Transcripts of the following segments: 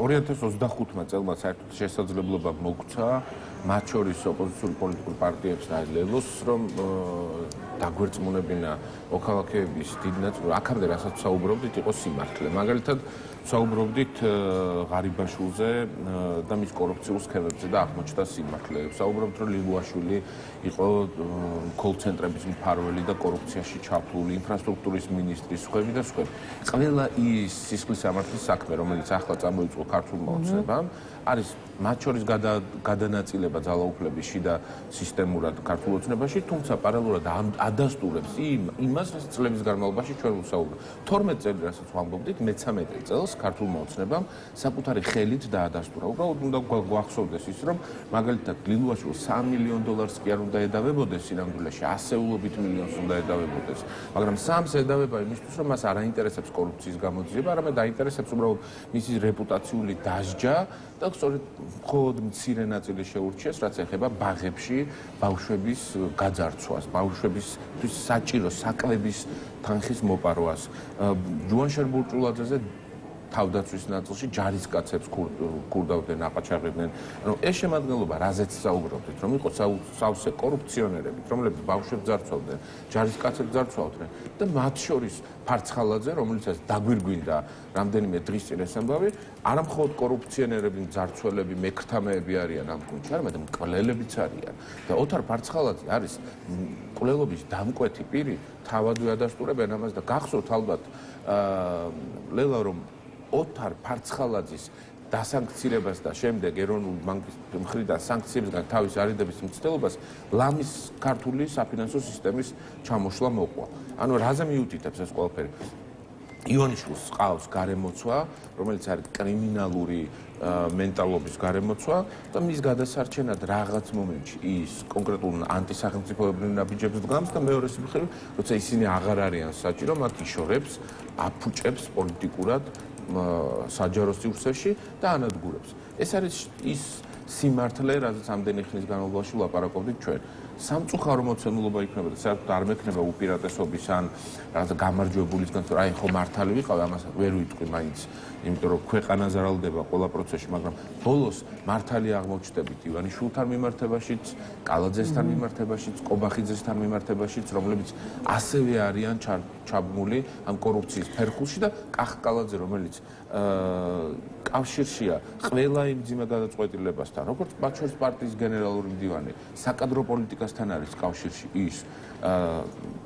2025 წელმა საერთოდ შესაძლებლობა მოგცა მათ შორის ოპოზიციური პოლიტიკურ პარტიებს და ლელოს რომ დაგვერწმუნებინა მოქალაქეების დიდ ნაწილი აქამდე რასაც საუბრობდით იყო სიმართლე. მაგალითად საუბრობდით ღარიბაშვილზე და მის კორუფციულ სქემებზე და აღმოჩნდა სიმართლე. საუბრობთ რომ ლილუაშვილი იყო კოლ-ცენტრების მფარველი და კორუფციაში ჩაფლული, ინფრასტრუქტურის მინისტრი, სხვები და სხვები. ყველა ის სისხლის სამართლის საქმე, რომელიც ახლა წამოიწყო ქართულმა ოცნებამ, არის მათ შორის გადანაწილება ძალაუფლების შიდა სისტემურად ქართულ ოცნებაში, თუმცა პარალელურად ადასტურებს იმას, რაც წლების განმავლობაში ჩვენ ვსაუბრობთ. 12 წელი რასაც ვამბობდით, მე-13 წელს ქართულმა ოცნებამ საკუთარი ხელით დაადასტურა. უბრალოდ უნდა გვახსოვდეს ის, რომ მაგალითად ლილუაშვილს $3 მილიონ კი არ უნდა ედავებოდეს სინამდვილეში, ასეულობით მილიონს უნდა ედავებოდეს. მაგრამ სამს ედავება იმისთვის, რომ მას არ აინტერესებს კორუფციის გამოძიება, არამედ აინტერესებს უბრალოდ მისი რეპუტაციული დასჯა და სწორედ მხოლოდ მცირე ნაწილი შეურჩიეს, რაც ეხება ბაღებში ბავშვების გაძარცვას, ბავშვებისთვის საჭირო საკვების თანხის მოპარვას. ჯუან შერბურჭულაძეზე თავდაცვის ნაწილში ჯარისკაცებს ქურდავდნენ, აყაჩაღებდნენ. ანუ ეს შემადგენლობა, რაზეც საუბრობთ, რომ იყო სავსე კორუფციონერები, რომლებიც ბავშვებს ძარცვავდნენ, ჯარისკაცებს ძარცვავდნენ და მათ შორის ფარცხალაძე, რომელიცაც დაგვირგვინდა რამდენიმე დღის წინ ეს ამბავი, არა მხოლოდ კორუფციონერები, ძარცველები, მექრთამეები არიან ამ გუნდში, არამედ მკვლელებიც არიან. და ოთარ ფარცხალაძე არის მკვლელობის დამკვეთი პირი, თავადვე ადასტურებენ ამას და გახსოვთ ალბათ ლელა რომ ოთარ ფარცხალაძის დასანქცირებას და შემდეგ ეროვნული ბანკის მხრიდან სანქციებისგან თავის არიდების მცდელობას ლამის ქართული საფინანსო სისტემის ჩამოშლა მოყვა. ანუ რაზე მიუთითებს ეს ყველაფერი? ივანიშვილს ყავს გარემოცვა, რომელიც არის კრიმინალური მენტალობის გარემოცვა და მის გადასარჩენად რაღაც მომენტში ის კონკრეტულ ანტისახელმწიფოებრივ ნაბიჯებს დგამს და მეორეს მხრივ, როცა ისინი აღარ არიან საჭირო, მათ იშორებს, აფუჭებს პოლიტიკურად საჯარო სივრცეში და ანადგურებს. ეს არის ის სიმართლე, რაზეც ამდენი ხნის განმავლობაში ვლაპარაკობდით ჩვენ. სამწუხარო მოცემულობა იქნება და საერთოდ არ მექნება უპირატესობის ან რაღაცა გამარჯვებულისგან, რომ აი ხო მართალი ვიყავ, ამას ვერ ვიტყვი მაინც, იმიტომ რომ ქვეყანა ზარალდება ყველა პროცესში, მაგრამ ბოლოს მართალი აღმოჩნდებით ივანიშვილთან მიმართებაშიც, კალაძესთან მიმართებაშიც, კობახიძესთან მიმართებაშიც, რომლებიც ასევე არიან ჩაბმული ამ კორუფციის ფერხულში და კახკალაძე, რომელიც კავშირშია ყველა იმ ძიმე გადაწყვეტილებასთან, როგორც მათ შორის პარტიის გენერალური მდივანი, საკადრო პოლიტიკასთან არის კავშირში ის,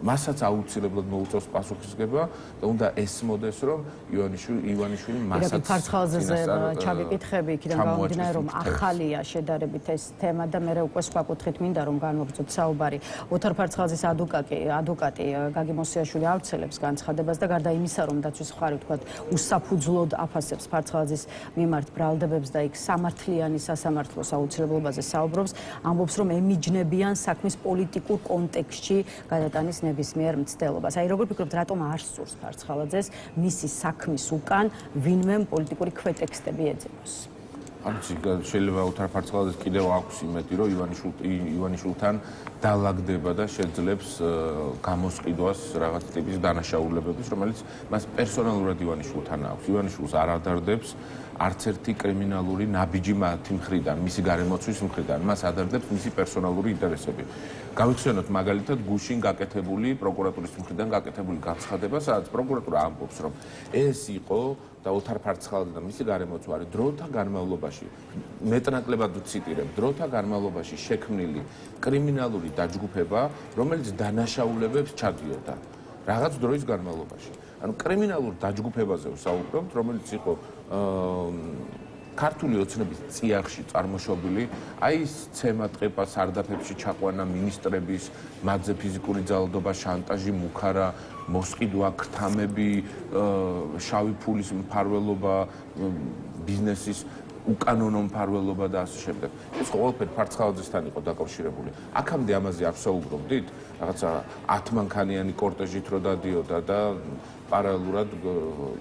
მასაც აუცილებლად მოუწევს პასუხისგება და უნდა ესმოდეს, რომ ივანიშვილი მასაც ფარცხალაძეზე ჩაგეკითხები, იქიდან გამომდინარე, რომ ახალია შედარებით ეს თემა და მე უკვე სხვა კუთხით მინდა რომ განვაგრძოთ საუბარი. ოთარ ფარცხალაძის ადვოკატი გაგი მოსიაშვილი ავრცელებს განცხადებას და გარდა იმისა, რომ დაცვის მხარი თქვათ უსაფუძვლოდ აფასებს ფარცხალაძის მიმართ ბრალდებებს და იქ სამართლიანი სასამართლოს აუცილებლობაზე საუბრობს, ამბობს, რომ ემიჯნებიან საქმის პოლიტიკურ კონტექსტში გადატანის ნებისმიერ მცდელობას. აი როგორ ფიქრობთ, რატომ არ სურს ფარცხალაძეს მისი საქმის უკან ვინმე პოლიტიკური ქვეტექსტები ეძებოს? შეიძლება ოთარ ფარცხალაძეს კიდევ აქვს იმედი, რომ ივანიშვილთან დაალაგდება და შეძლებს გამოსყიდვას რაღაც ტიპის დანაშაულებების, რომელიც მას პერსონალურად ივანიშვილთან აქვს. ივანიშვილს არ ადარდებს არც ერთი კრიმინალური ნაბიჯი მათი მხრიდან, მისი გარემოცვის მხრიდან. მას ადარდებს მისი პერსონალური ინტერესები. გავიხსენოთ მაგალითად გუშინ გაკეთებული პროკურატურის მხრიდან გაკეთებული განცხადება, სადაც პროკურატურა ამბობს, რომ ეს იყო და ოთარ ფარცხალაძე და მისი გარემოცვა არის დროთა განმავლობაში, მეტნაკლებად ვციტირებ, დროთა განმავლობაში შექმნილი კრიმინალური დაჯგუფება, რომელიც დანაშაულებებს ჩადიოდა რაღაც დროის განმავლობაში. ანუ კრიმინალურ დაჯგუფებაზე ვსაუბრობთ, რომელიც იყო ქართული ოცნების წიაღში წარმოშობილი, აი ეს ცემა ტყეპა სარდაფებში ჩაყვანა მინისტრების, მათზე ფიზიკური ძალადობა, შანტაჟი, მუქარა, მოსყიდვა, ქრთამები, შავი ფულის მფარველობა, ბიზნესის უკანონო მფარველობა და ასე შემდეგ. ეს ყველაფერი ფარცხალაძესთან იყო დაკავშირებული. აქამდე ამაზე არ ვსაუბრობდით, რაღაცა 10 მანქანიანი კორტეჟით რო დადიოდა და პარალელურად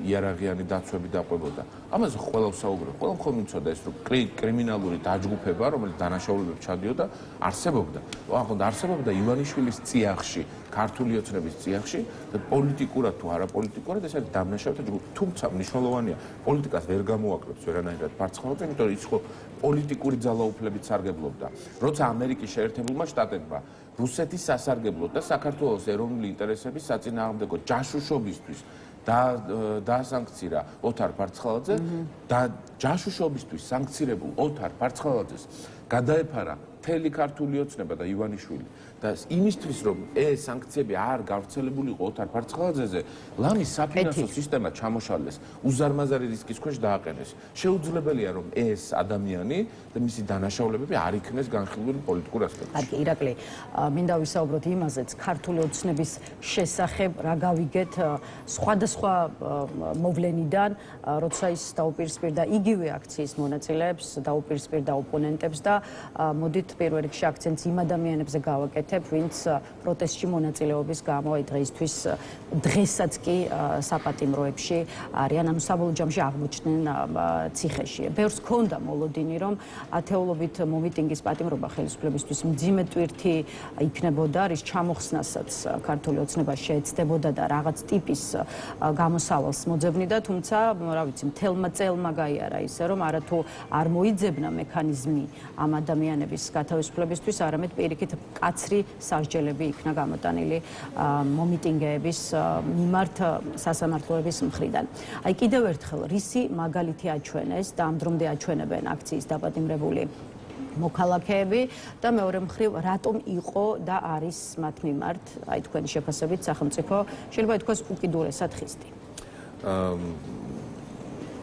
იარაღიანი დაცვები დაყვებოდა. ამაზე ყველა ვსაუბრობ. ყველა ხომ იცოდა ეს რომ კრიმინალური დაჯგუფება, რომელიც დანაშაულებებს ჩადიოდა, არსებობდა. ახლა არსებობდა ივანიშვილის წიაღში, ქართული ოცნების წიაღში და პოლიტიკურად თუ არაპოლიტიკურად ეს არის დამნაშავეთა ჯგუფი. თუმცა მნიშვნელოვანია, პოლიტიკას ვერ გამოაკლებს ვერანაირად ფარცხალზე, იმიტომ რომ ის ხო პოლიტიკური ძალაუფლებით სარგებლობდა. როცა ამერიკის შეერთებულმა შტატებმა რუსეთის სასარგებლოდ და საქართველოს ეროვნული ინტერესების საწინააღმდეგო ჯაშუშობისთვის დაასანქცირა ოთარ ფარცხალაძე და ჯაშუშობისთვის სანქცირებულ ოთარ ფარცხალაძეს გადაეფარა მთელი ქართული ოცნება და ივანიშვილი და იმისთვის რომ ეს სანქციები არ გავრცელებულიყო ოთარ ფარცხალაძეზე, ლამის საფინანსო სისტემა ჩამოშალეს, უზარმაზარი რისკის ქვეშ დააყენეს. შეუძლებელია რომ ეს ადამიანი და მისი დანაშაულებები არ იქნეს განხილული პოლიტიკურ ასპექტში. კარგი, ირაკლი, მინდა ვისაუბროთ იმაზეც, ქართული ოცნების შესახებ რა გავიგეთ სხვადასხვა მოვლენიდან, როცა ის დაუპირისპირდა იგივე აქციის მონაწილეებს, დაუპირისპირდა ოპონენტებს და მოდით პირველ რიგში აქცენტს იმ ადამიანებზე გავაკეთებ, ვინც პროტესტში მონაწილეობის გამო დღეისთვის დღესაც კი საპატიმროებში არიან, ანუ საბოლოო ჯამში აღმოჩნდნენ ციხეში. ბევრს ჰქონდა მოლოდინი, რომ ათეულობით მომიტინგის პატიმრობა ხელისუფლებისთვის მძიმე ტვირთი იქნებოდა, რის ჩამოხსნასაც ქართული ოცნება შეეცდებოდა და რაღაც ტიპის გამოსავალს მოძებნიდა, თუმცა, რა ვიცი, მთელმა წელმა გაიარა ისე, რომ არათუ არ მოიძებნა მექანიზმი ამ ადამიანების გათავისუფლებისთვის, არამედ პირიქით კაცრი სასჯელები იქნა გამოტანილი მომიტინგეების მიმართ სასამართლოების მხრიდან. აი კიდევ ერთხელ, რისი მაგალითი აჩვენეს და ამ დრომდე აჩვენებენ აქციის დაპატიმრებული მოქალაქეები და მეორე მხრივ რატომ იყო და არის მათ მიმართ, აი თქვენი შეფასებით სახელმწიფო, შეიძლება ითქვას უკიდურესად ხისტი.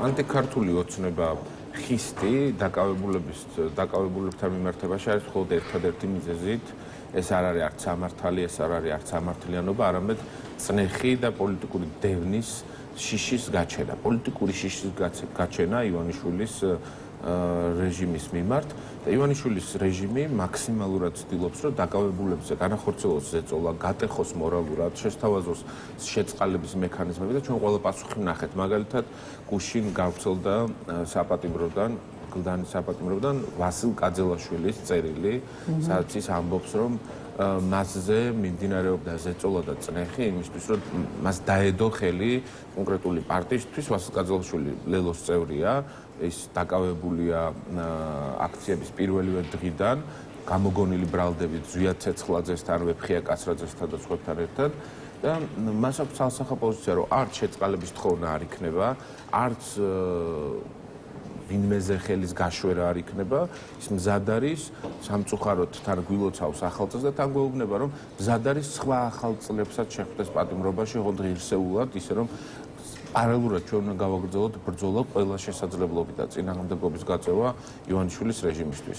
ანტიქართული ოცნება ხისტი დაკავებულებთან მიმართებაში არის მხოლოდ ერთადერთი მიზეზით. ეს არ არის არც სამართალი, ეს არ არის არც სამართლიანობა, არამედ წნეხი და პოლიტიკური დევნის შიშის გაჩენა. პოლიტიკური შიშის გაჩენა ივანიშვილის რეჟიმის მიმართ და ივანიშვილის რეჟიმი მაქსიმალურად ცდილობს, რომ დაკავებულებზე განახორციელოს ზეწოლა, გატეხოს მორალურად, შესთავაზოს შეწყალების მექანიზმები და ჩვენ ყველა პასუხი ვნახეთ. მაგალითად, გუშინ გავრცელდა საპატიმროდან კლდანის საპატიმროდან ვასილ კაძელაშვილის წერილი, სადაც ის ამბობს, რომ მასზე მიმდინარეობდა ზეწოლა და წნეხი იმისთვის, რომ მას დაედო ხელი კონკრეტული პარტიისთვის. ვასილ კაძელაშვილი ლელოს წევრია, ის დაკავებულია აქციების პირველივე დღიდან, გამოგონილი ბრალდებით ზვია ცეცხლაძესთან, ვეფხია კაცრაძესთან და სხვებთან ერთად. და მას აქვს ცალსახა პოზიცია, რომ არც შეწყალების თხოვნა არ იქნება, არც ვინმეზე ხელის გაშვერა არ იქნება, ის მზად არის სამწუხაროდ თან გვილოცავს ახალწელს და თან გვეუბნება, რომ მზად არის სხვა ახალწლებსაც შეხვდეს პატიმრობაში, ოღონდ ღირსეულად, ისე რომ პარალელურად ჩვენ უნდა გავაგრძელოთ ბრძოლა ყველა შესაძლებლობით და წინააღმდეგობის გაწევა ივანიშვილის რეჟიმისთვის.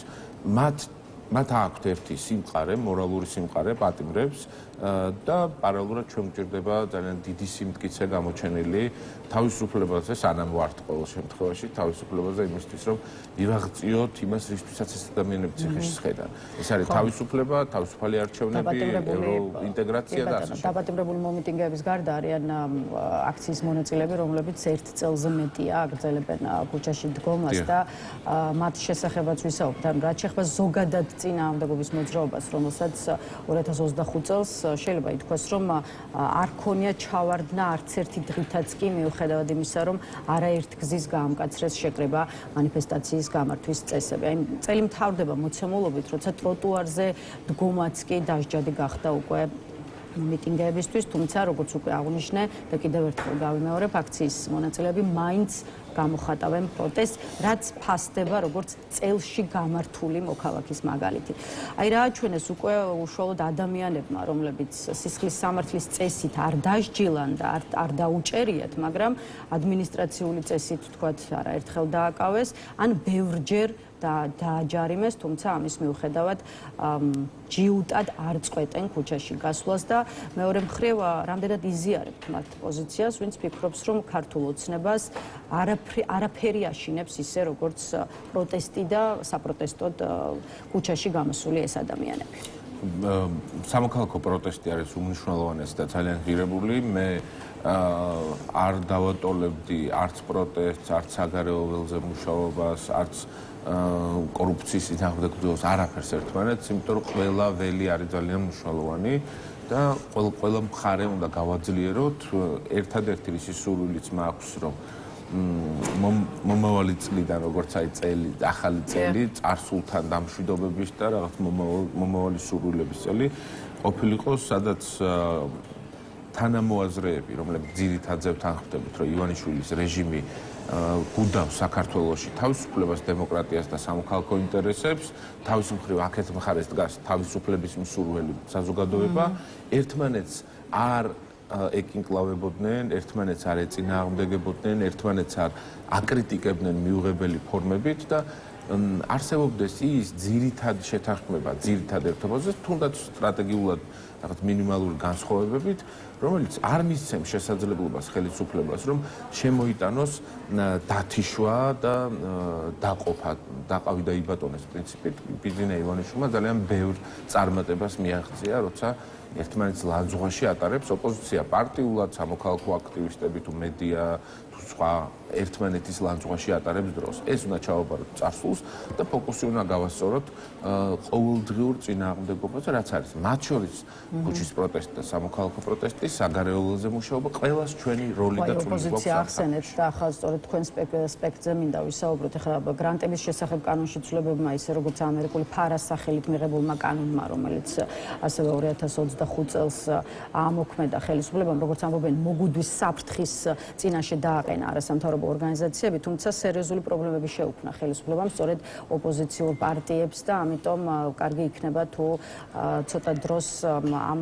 მათ აქვთ ერთი სიმყარე, მორალური სიმყარე პატიმრებს და პარალელურად ჩვენ გვჭირდება ძალიან დიდი სიმტკიცე გამოჩენილი თავისუფლებაზე, სანამ ვართ ყოველ შემთხვევაში თავისუფლებაზე იმისთვის, რომ მივაღწიოთ იმას, რისთვისაც ეს ადამიანები ციხეში შედან. ეს არის თავისუფლება, თავისუფალი არჩევნები, ევროინტეგრაცია და ასე შემდეგ. დაპატიმრებული მომიტინგეების გარდა არიან აქციის მონაწილეები, რომლებიც ერთ წელზე მეტია აგრძელებენ ქუჩაში დგომას და მათ შესახებაც ვისაუბრთ. რაც შეეხება ზოგადად წინააღმდეგობის მოძრაობას, რომელსაც 2025 წელს შეიძლება ითქვას, რომ არ ქონია ჩავარდნა არც ერთი დღითაც კი მიუხედავად იმისა, რომ არაერთ გზის გაამკაცრეს შეკრება მანიფესტაციის გამართვის წესები. აი წელი მთავრდება მოცემულობით, როცა ტროტუარზე დგომაც კი დასჯადი გახდა უკვე მიტინგეებისთვის, თუმცა როგორც უკვე აღნიშნე და კიდევ ერთხელ გავიმეორებ, აქციის მონაწილეები მაინც გამოხატავენ პროტესტს, რაც ფასდება როგორც წელში გამართული მოქალაქის მაგალითი. აი რა აჩვენეს უკვე უშუალოდ ადამიანებმა, რომლებიც სისხლის სამართლის წესით არ დასჯილან და არ დაუჭერიათ, მაგრამ ადმინისტრაციული წესით თქვათ არაერთხელ დააკავეს, ან ბევრჯერ დააჯარიმეს, თუმცა ამის მიუხედავად ჯიუტად არ წყვეტენ ქუჩაში გასვლას და მეორე მხრივ რამდენად იზიარებთ მათ პოზიციას, ვინც ფიქრობს, რომ ქართულ ოცნებას არაფერი აშინებს ისე, როგორც პროტესტი და საპროტესტოდ ქუჩაში გამოსული ეს ადამიანები. სამოქალაქო პროტესტი არის უმნიშვნელოვანესი და ძალიან ღირებული. მე არ დავატოლებდი არც პროტესტს, არც საგარეო ველზე მუშაობას, არც კორუფციის წინააღმდეგ ბრძოლას, არაფერს ერთმანეთს, იმიტომ რომ ყველა ველი არის ძალიან მნიშვნელოვანი და ყველა მხარე უნდა გავაძლიეროთ. ერთადერთი ისი სურვილიც მაქვს, რომ მომავალი წლიდან, როგორც აი წელი, ახალი წელი, წარსულთან დამშვიდობების და რაღაც მომავალი სურვილების წელი ყოფილიყო, სადაც თანამოაზრეები, რომლებიც ძირითადად ვთანხმდებით, რომ ივანიშვილის რეჟიმი გუდავს საქართველოში თავისუფლებას, დემოკრატიას და სამოქალაქო ინტერესებს, თავის მხრივ აქეთ მხარეს დგას თავისუფლების მსურველი საზოგადოება, ერთმანეთს არ ეკინკლავებოდნენ, ერთმანეთს არ ეწინააღმდეგებოდნენ, ერთმანეთს არ აკრიტიკებდნენ მიუღებელი ფორმებით და არსებობდეს ის ძირითადი შეთანხმება, ძირითად ერთობაზე, თუნდაც სტრატეგიულად რაღაც მინიმალური განსხვავებებით, რომელიც არ მისცემს შესაძლებლობას ხელისუფლებას, რომ შემოიტანოს დათიშვა და დაყოფა, დაყავი და იბატონეს პრინციპით. ბიძინა ივანიშვილმა ძალიან ბევრ წარმატებას მიაღწია, როცა ერთმანეთს ლანძღვაში ატარებს ოპოზიცია პარტიულად, სამოქალაქო აქტივისტები თუ მედია თუ სხვა ერთმანეთის ლანძღვაში ატარებს დროს. ეს უნდა ჩავაბაროთ წარსულს და ფოკუსი უნდა გავასწოროთ ყოველდღიურ წინააღმდეგობაზე, რაც არის. მათ შორის ქუჩის პროტესტი და სამოქალაქო პროტესტი, საგარეო ველზე მუშაობა, ყველას ჩვენი როლი და წვლილი გვაქვს. ოპოზიცია ახსენებს და ახლა სწორედ თქვენ სპექტრზე მინდა ვისაუბროთ. ახლა გრანტების შესახებ კანონში ცვლილებებმა, ისე როგორც ამერიკული ფარას სახელით მიღებულმა კანონმა, რომელიც ასევე 2025 წელს ამოქმედა ხელისუფლებამ, როგორც ამბობენ, მოგუდვის საფრთხის წინაშე დააყენა არასამთავრობო ორგანიზაციები, თუმცა სერიოზული პრობლემები შეუქმნა ხელისუფლებამ სწორედ ოპოზიციურ პარტიებს და ამიტომ კარგი იქნება თუ ცოტა დროს ამ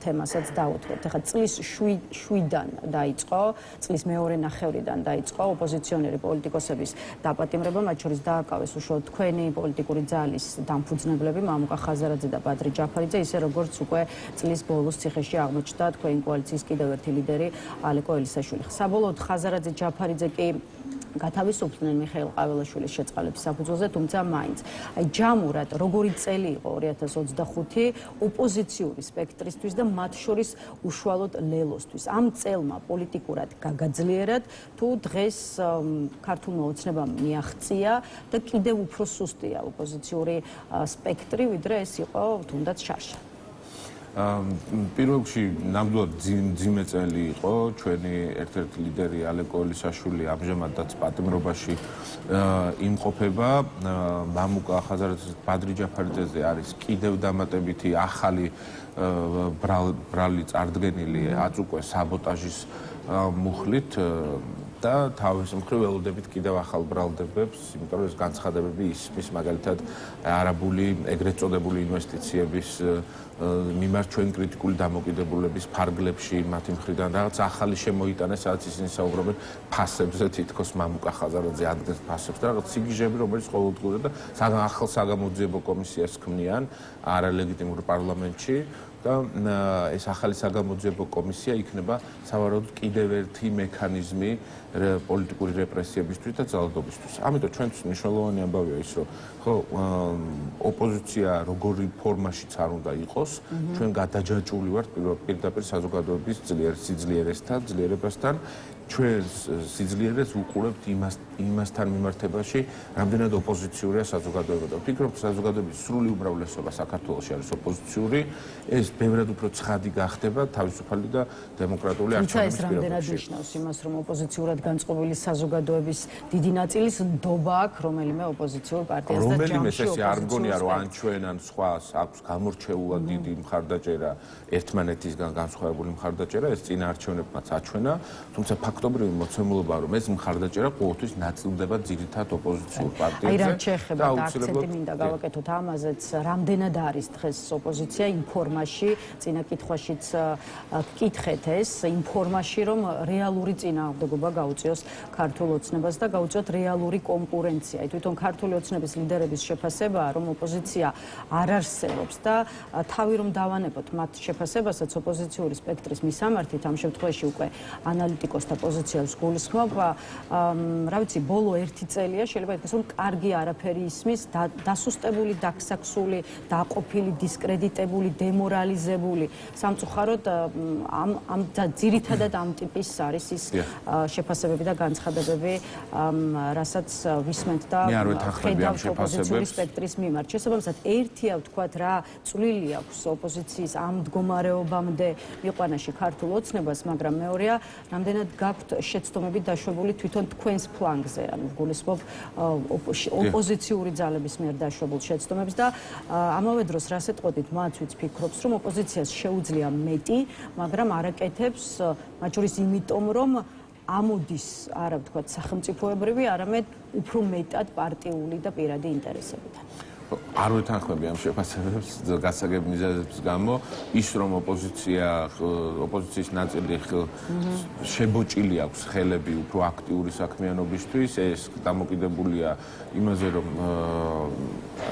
თემასაც დაუთმოთ. ახლა წლის 7-დან დაიწყო, წლის მეორე ნახევრიდან დაიწყო ოპოზიციონერი პოლიტიკოსების დაპატიმრება, მათ შორის დააკავეს უშუალოდ თქვენი პოლიტიკური ძალის დამფუძნებლები მამუკა ხაზარაძე და ბადრი ჯაფარიძე, ისე როგორც უკვე წლის ბოლოს ციხეში აღმოჩნდა თქვენი კოალიციის კიდევ ერთი ლიდერი ალეკო ელისაშვილი. საბოლოოდ ხაზარაძე ჯაფარიძე კი გათავისუფლდნენ მიხეილ ყაველაშვილის შეწყალების საფუძველზე, თუმცა მაინც აი ჯამურად როგორი წელი იყო 2025 ოპოზიციური სპექტრისთვის და მათ შორის უშუალოდ ლელოსთვის. ამ წელმა პოლიტიკურად გაგაძლიერად თუ დღეს ქართულმა ოცნებამ მიაღწია და კიდევ უფრო სუსტია ოპოზიციური სპექტრი, ვიდრე ეს იყო თუნდაც შარშა. პირველ რიგში ნამდვილად ძიმე წელი იყო ჩვენი ერთ-ერთი ლიდერი ალეკო ელისაშვილი ამჟამადაც პატიმრობაში იმყოფება. მამუკა ხაზარაძე ბადრი ჯაფარიძეზე არის კიდევ დამატებითი ახალი ბრალი წარდგენილი აწ უკვე საბოტაჟის მუხლით და თავის მხრივ ველოდებით კიდევ ახალ ბრალდებებს, იმიტომ რომ ეს განცხადებები ისმის მაგალითად არაბული ეგრეთ წოდებული ინვესტიციების მიმართ ჩვენ კრიტიკული დამოკიდებულების ფარგლებში მათი მხრიდან რაღაც ახალი შემოიტანეს, სადაც ისინი საუბრობენ ფასებზე, თითქოს მამუკა ხაზარაძე ადგენს ფასებს და რაღაც სიგიჟები, რომელიც ყოველდღიურად და ახალ საგამოძიებო კომისიას ქმნიან არალეგიტიმურ პარლამენტში. და ეს ახალი საგამოძიებო კომისია იქნება სავარაუდოდ კიდევ ერთი მექანიზმი პოლიტიკური რეპრესიებისთვის და ძალადობისთვის. ამიტომ ჩვენთვის მნიშვნელოვანი ამბავია ის, რომ ხო ოპოზიცია როგორი ფორმაშიც არ უნდა იყოს, ჩვენ გადაჯაჭვული ვართ პირდაპირ საზოგადოების სიძლიერესთან, ძლიერებასთან. ჩვენ სიძლიერეს ვუყურებთ იმასთან მიმართებაში, რამდენად ოპოზიციურია საზოგადოება და ვფიქრობ, საზოგადოების სრული უმრავლესობა საქართველოში არის ოპოზიციური, ეს ბევრად უფრო ცხადი გახდება თავისუფალი და დემოკრატიული არჩევნების პირობებში. ეს რამდენად ნიშნავს იმას, რომ ოპოზიციურად განწყობილი საზოგადოების დიდი ნაწილის ნდობა აქვს რომელიმე ოპოზიციურ პარტიას და რომელიმე ესე არ მგონია, რომ ან ჩვენ ან სხვას აქვს გამორჩეულად დიდი მხარდაჭერა, ერთმანეთისგან განსხვავებული მხარდაჭერა, ეს წინა არჩევნებმაც აჩვენა, თუმცა ფაქტობრივი მოცემულობა, რომ ეს მხარდაჭერა ყოველთვის ნაწილდება ძირითად ოპოზიციურ პარტიებზე. აი რა შეეხება და აქცენტი მინდა გავაკეთოთ ამაზეც, რამდენად არის დღეს ოპოზიცია იმ ფორმაში, წინა კითხვაშიც გკითხეთ ეს, იმ ფორმაში, რომ რეალური წინააღმდეგობა გაუწიოს ქართულ ოცნებას და გაუწიოთ რეალური კონკურენცია. თვითონ ქართული ოცნების ლიდერების შეფასებაა, რომ ოპოზიცია არ არსებობს და თავი რომ დავანებოთ მათ შეფასებასაც ოპოზიციური სპექტრის მისამართით, ამ შემთხვევაში უკვე ანალიტიკოსთა პოზიციებს გულისხმობ, რა ვიცი, ბოლო 1 წელია შეიძლება ითქვას, რომ კარგი არაფერი ისმის, დასუსტებული, დაქსაქსული, დაყოფილი, დისკრედიტებული, დემორალიზებული. სამწუხაროდ ამ ძირითადად ამ ტიპის არის ის შეფასებები და განცხადებები, რასაც ვისმენთ და ხედავთ ოპოზიციური სპექტრის მიმართ. შესაბამისად, ერთია ვთქვათ რა წვლილი აქვს ოპოზიციის ამ მდგომარეობამდე მიყვანაში ქართულ ოცნებას, მაგრამ მეორეა, რამდენად გაქვთ შეცდომები დაშვებული თვითონ თქვენს ფლანგზე, ანუ გულისხმობ ოპოზიციური ძალების მიერ დაშვებულ შეცდომებს და ამავე დროს რას ეტყოდით მათ, ვინც ფიქრობს, რომ ოპოზიციას შეუძლია მეტი, მაგრამ არაკეთებს, მათ შორის იმიტომ, რომ ამოდის არა ვთქვათ სახელმწიფოებრივი, არამედ უფრო მეტად პარტიული და პირადი ინტერესებიდან. არ ვეთანხმები ამ შეფასებებს გასაგებ მიზეზების გამო, ის რომ ოპოზიციის ნაწილი შებოჭილი აქვს ხელები უფრო აქტიური საქმიანობისთვის, ეს დამოკიდებულია იმაზე, რომ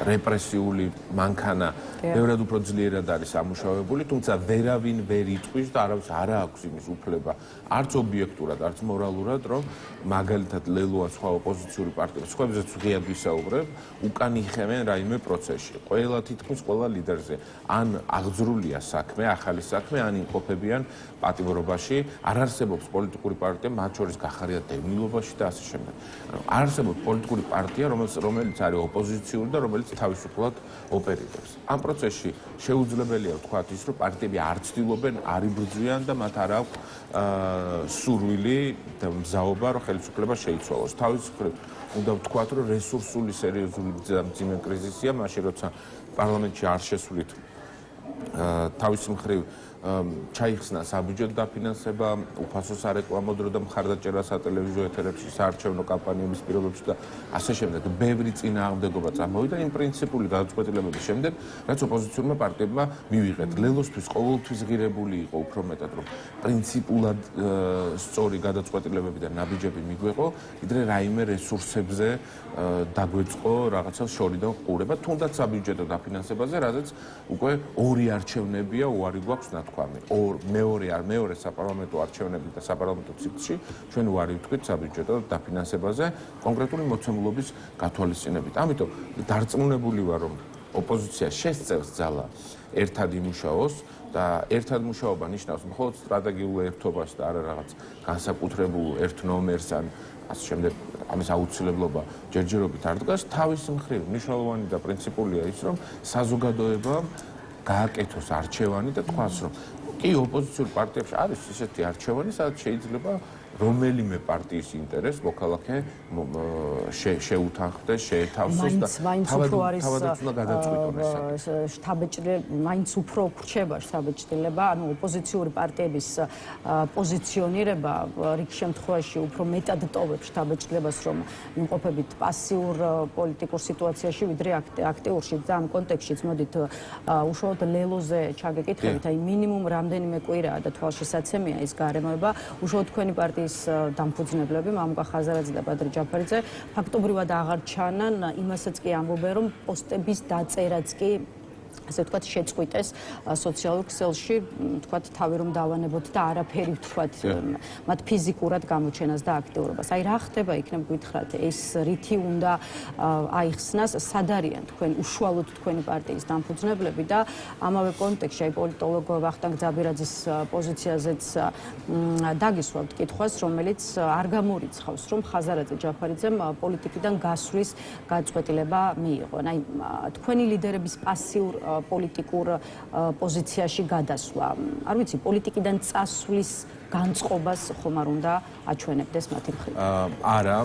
რეპრესიული მანქანა ბევრად უფრო ძლიერად არის ამუშავებული, თუმცა ვერავინ ვერ იტყვის და არავის არ აქვს იმის უფლება, არც ობიექტურად, არც მორალურად, რომ მაგალითად ლელოა სხვა ოპოზიციური პარტიების, სხვებზეც ღიად ვისაუბრებ, უკან იხევენ რაიმე პროცესში. ყველა თითქმის ყველა ლიდერზე ან აღძრულია საქმე, ახალი საქმე, ან იმყოფებიან პატიმრობაში, არ არსებობს პოლიტიკური პარტია, მათ შორის გახარია დევნილობაში და ასე შემდეგ. არ არსებობს პოლიტიკური პარტია, რომელიც არის ოპოზიციური და რომელიც თავისუფლად ოპერირებს. ამ პროცესში შეუძლებელია ვთქვათ ის, რომ პარტიები არ ცდილობენ, არ იბრძვიან და მათ არ აქვს სურვილი და მზაობა, რომ ხელისუფლება შეიცვალოს. თავის მხრივ უნდა ვთქვათ, რომ რესურსული სერიოზული მძიმე კრიზისია, მაშინ როცა პარლამენტში არ შესვლით თავის მხრივ ჩაიხსნა საბიუჯეტო დაფინანსება, უფასო სარეკლამო დრო და მხარდაჭერა სატელევიზიო ეთერებში, საარჩევნო კამპანიების პირობებში და ასე შემდეგ. ბევრი წინააღმდეგობა წამოვიდა იმ პრინციპული გადაწყვეტილებების შემდეგ, რაც ოპოზიციურმა პარტიებმა მივიღეთ. ლელოსთვის ყოველთვის ღირებული იყო უფრო მეტად, რომ პრინციპულად სწორი გადაწყვეტილებები და ნაბიჯები მიგვეყო, ვიდრე რაიმე რესურსებზე დაგვეწყო რაღაცა შორიდან ყურება, თუნდაც საბიუჯეტო დაფინანსებაზე, რადგან უკვე ორი არჩევნებია, უარი გვაქვს მეორე საპარლამენტო არჩევნები და საპარლამენტო ციკლში ჩვენ უარი ვთქვით საბიუჯეტო დაფინანსებაზე კონკრეტული მოცემულობის გათვალისწინებით. ამიტომ დარწმუნებული ვარ, რომ ოპოზიცია შესწევს ძალა ერთად იმუშაოს და ერთად მუშაობა ნიშნავს მხოლოდ სტრატეგიულ ერთობას და არა რაღაც განსაკუთრებულ ერთ ნომერს ან ასე შემდეგ ამის აუცილებლობა ჯერჯერობით არ დგას. თავის მხრივ მნიშვნელოვანი და პრინციპულია ის, რომ საზოგადოებამ გააკეთოს არჩევანი და თქვას, რომ კი ოპოზიციურ პარტიებში არის ისეთი არჩევანი, სადაც შეიძლება რომელიმე პარტიის ინტერესს მოქალაქე შეუთანხმდეს, შეეთავსოს და თავადაც უნდა გადაწყვიტონ ეს. მაინც უფრო გრჩება შთაბეჭდილება, ანუ ოპოზიციური პარტიების პოზიციონირება რიგ შემთხვევაში უფრო მეტად ტოვებს შთაბეჭდილებას, რომ იმყოფებით პასიურ პოლიტიკურ სიტუაციაში, ვიდრე აქტიურში. და ამ კონტექსტშიც მოდით უშუალოდ ლელოზე ჩაგეკითხებით, აი მინიმუმ რამდენიმე კვირაა და თვალშისაცემია ის გარემოება, უშუალოდ თქვენი პარტიის დამფუძნებლები, მამუკა ხაზარაძე და ბადრი ჯაფარიძე, ფაქტობრივად აღარ ჩანან, იმასაც კი ამბობენ, რომ პოსტების დაწერაც კი ასე ვთქვათ, შეწყვიტეს სოციალურ ქსელში, ვთქვათ, თავი რომ დავანებოთ და არაფერი ვთქვათ, მათ ფიზიკურად გამოჩენას და აქტიურობას. აი რა ხდება იქნებ გითხრათ, ეს რითი უნდა აიხსნას, სად არიან თქვენ უშუალოდ თქვენი პარტიის დამფუძნებლები და ამავე კონტექსტში აი პოლიტოლოგ ვახტანგ ძაბირაძის პოზიციაზეც დაგისვავთ კითხვას, რომელიც არ გამორიცხავს, რომ ხაზარაძე ჯაფარიძემ პოლიტიკიდან გასვლის გადაწყვეტილება მიიღო. აი თქვენი ლიდერების პასიურ პოლიტიკურ პოზიციაში გადასვლა. არ ვიცი, პოლიტიკიდან წასვლის განწყობას ხომ არ უნდა აჩვენებდეს მათი მხრივ? არა,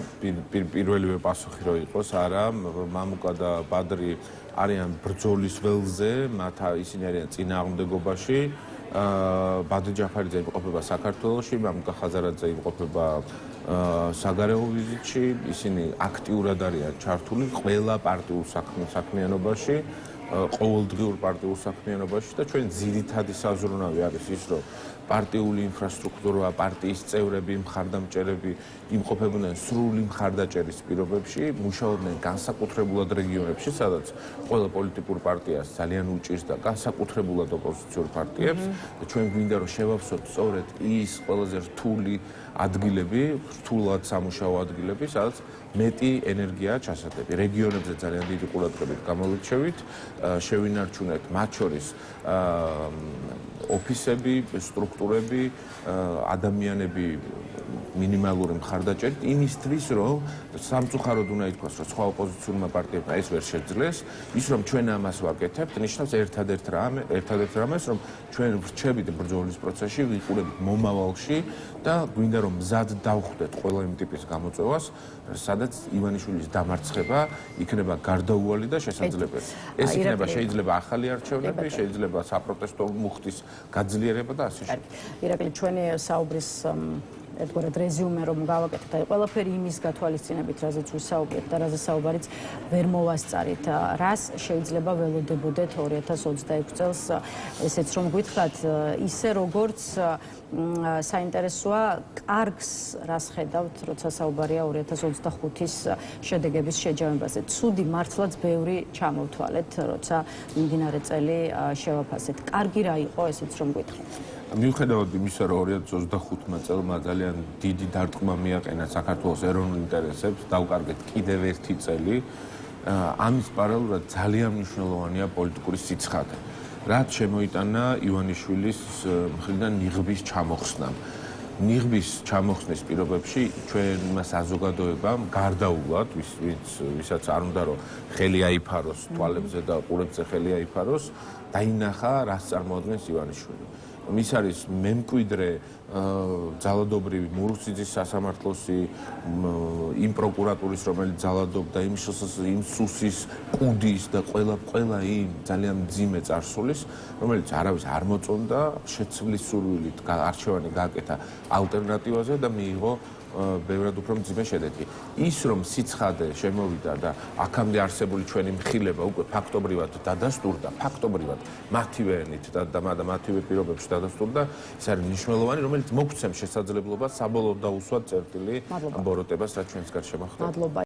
პირველივე პასუხი რო იყოს, არა, მამუკა და ბადრი არიან ბრძოლის ველზე, მათ ისინი არიან წინააღმდეგობაში. ბადრი ჯაფარიძე იმყოფება საქართველოში, მამუკა ხაზარაძე იმყოფება საგარეო ვიზიტში, ისინი აქტიურად არიან ჩართული ყველა პარტიულ საქმიანობაში. ყოველდღიურ პარტიულ საქმიანობაში და ჩვენ ძირითადი საზრუნავი არის ის, რომ პარტიული ინფრასტრუქტურა, პარტიის წევრები, მხარდამჭერები იმყოფებოდნენ სრული მხარდაჭერის პირობებში, მუშაობდნენ განსაკუთრებულად რეგიონებში, სადაც ყველა პოლიტიკურ პარტიას ძალიან უჭირს და განსაკუთრებულად ოპოზიციურ პარტიებს და ჩვენ გვინდა რომ შევავსოთ სწორედ ის ყველაზე რთული ადგილები, რთულად სამუშაო ადგილები, სადაც მეტი ენერგიაა ჩასატები. რეგიონებზე ძალიან დიდი ყურადღებით გამოვრჩევით, შევინარჩუნეთ მათ შორის ოფისები, სტრუქტურები, ადამიანები მინიმალური მხარდაჭერით იმისთვის, რომ სამწუხაროდ უნდა ითქვას, რომ სხვა ოპოზიციურმა პარტიებმა ეს ვერ შეძლეს, ის რომ ჩვენ ამას ვაკეთებთ, ნიშნავს ერთადერთ რამეს, რომ ჩვენ ვრჩებით ბრძოლის პროცესში, ვიყურებით მომავალში და გვინდა რომ მზად დავხვდეთ ყველა იმ ტიპის გამოწვევას, სადაც ივანიშვილის დამარცხება იქნება გარდაუვალი და შესაძლებელი. ეს იქნება შეიძლება ახალი არჩევნები, შეიძლება საპროტესტო მუხტის გაძლიერება და ასე შემდეგ. ირაკლი, ჩვენი საუბრის ერთგვარად რეზიუმე რომ გავაკეთოთ, აი ყველაფერი იმის გათვალისწინებით, რაზეც ვისაუბრეთ და რაზე საუბარიც ვერ მოვასწარით, რას შეიძლება ველოდებოდეთ 2026 წელს, ესეც რომ გითხრათ, ისე როგორც საინტერესოა, კარგს რას ხედავთ, როცა საუბარია 2025-ის შედეგების შეჯამებაზე. ცუდი მართლაც ბევრი ჩამოვთვალეთ, როცა მიმდინარე წელი შევაფასეთ. კარგი რა იყო, ესეც რომ გითხრათ. მიუხედავად იმისა, რომ 2025 წელმა ძალიან დიდი დარტყმა მიაყენა საქართველოს ეროვნულ ინტერესებს, დავკარგეთ კიდევ ერთი წელი, ამის პარალელურად ძალიან მნიშვნელოვანია პოლიტიკური სიცხადე. რაც შემოიტანა ივანიშვილის მხრიდან ნიღბის ჩამოხსნამ. ნიღბის ჩამოხსნის პირობებში ჩვენმა საზოგადოებამ გარდაულად, ვისაც არ უნდა რომ ხელი აიფაროს თვალებზე და ყურებზე ხელი აიფაროს, დაინახა რას წარმოადგენს ივანიშვილი. ის არის მემკვიდრე ძალადობრივი მურუსიძის სასამართლოსი, იმ პროკურატურის, რომელიც ძალადობდა, იმ სუსის, კუდის და ყველა იმ ძალიან მძიმე წარსულის, რომელიც არავის არ მოწონდა, შეცვლის სურვილით არჩევანი გააკეთა ალტერნატივაზე და მიიღო ბევრად უფრო მძიმე შედეგი. ის რომ სიცხადე შემოვიდა და აქამდე არსებული ჩვენი მხილება უკვე ფაქტობრივად დადასტურდა, ფაქტობრივად მათივე ენით და მათივე პირობებში დადასტურდა, ეს არის მნიშვნელოვანი, რომელიც მოგცემს შესაძლებლობას საბოლოოდ დაუსვათ წერტილი ამ ბოროტებას, რაც ჩვენს გარშემო ხდება.